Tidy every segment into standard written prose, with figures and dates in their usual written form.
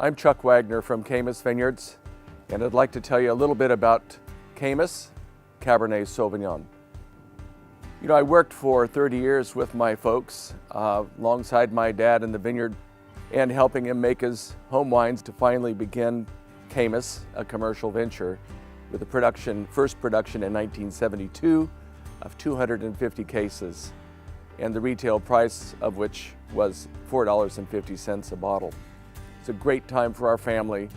I'm Chuck Wagner from Caymus Vineyards, and I'd like to tell you a little bit about Caymus Cabernet Sauvignon. You know, I worked for 30 years with my folks, alongside my dad in the vineyard, and helping him make his home wines to finally begin Caymus, a commercial venture, with the first production in 1972 of 250 cases, and the retail price of which was $4.50 a bottle. It's a great time for our family,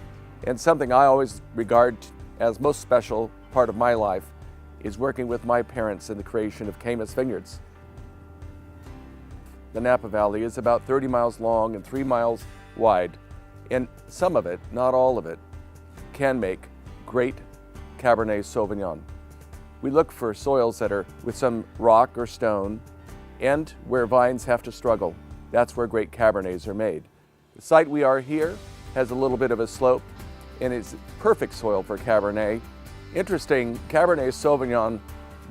and something I always regard as most special part of my life is working with my parents in the creation of Caymus Vineyards. The Napa Valley is about 30 miles long and 3 miles wide, and some of it, not all of it, can make great Cabernet Sauvignon. We look for soils that are with some rock or stone, and where vines have to struggle. That's where great Cabernets are made. The site we are here has a little bit of a slope, and it's perfect soil for Cabernet. Interesting, Cabernet Sauvignon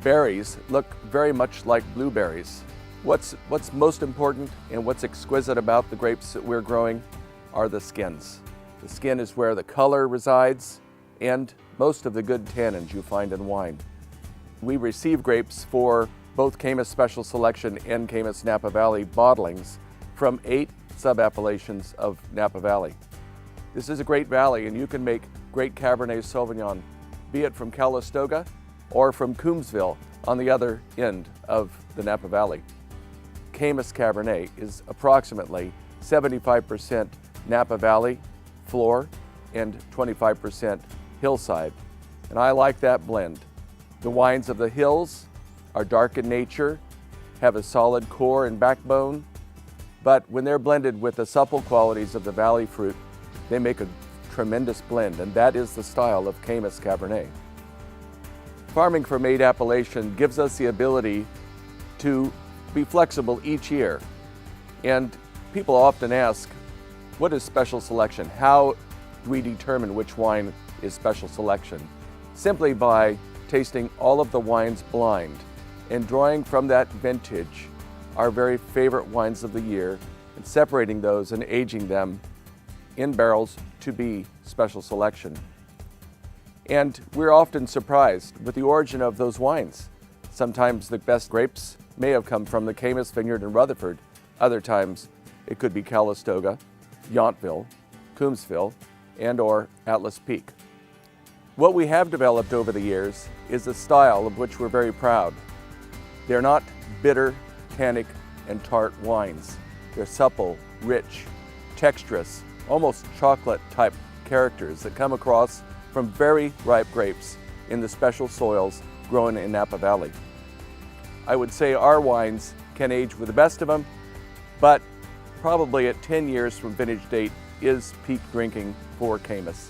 berries look very much like blueberries. What's most important and what's exquisite about the grapes that we're growing are the skins. The skin is where the color resides and most of the good tannins you find in wine. We receive grapes for both Caymus Special Selection and Caymus Napa Valley bottlings from 8 sub-appellations of Napa Valley. This is a great valley, and you can make great Cabernet Sauvignon, be it from Calistoga or from Coombsville on the other end of the Napa Valley. Caymus Cabernet is approximately 75% Napa Valley floor and 25% hillside, and I like that blend. The wines of the hills are dark in nature, have a solid core and backbone, but when they're blended with the supple qualities of the valley fruit, they make a tremendous blend, and that is the style of Caymus Cabernet. Farming from 8 appellation gives us the ability to be flexible each year. And people often ask, what is special selection? How do we determine which wine is special selection? Simply by tasting all of the wines blind and drawing from that vintage our very favorite wines of the year and separating those and aging them in barrels to be special selection. And we're often surprised with the origin of those wines. Sometimes the best grapes may have come from the Caymus Vineyard in Rutherford. Other times it could be Calistoga, Yountville, Coombsville, and or Atlas Peak. What we have developed over the years is a style of which we're very proud. They're not bitter, tannic, and tart wines. They're supple, rich, texturous, almost chocolate-type characters that come across from very ripe grapes in the special soils grown in Napa Valley. I would say our wines can age with the best of them, but probably at 10 years from vintage date is peak drinking for Caymus.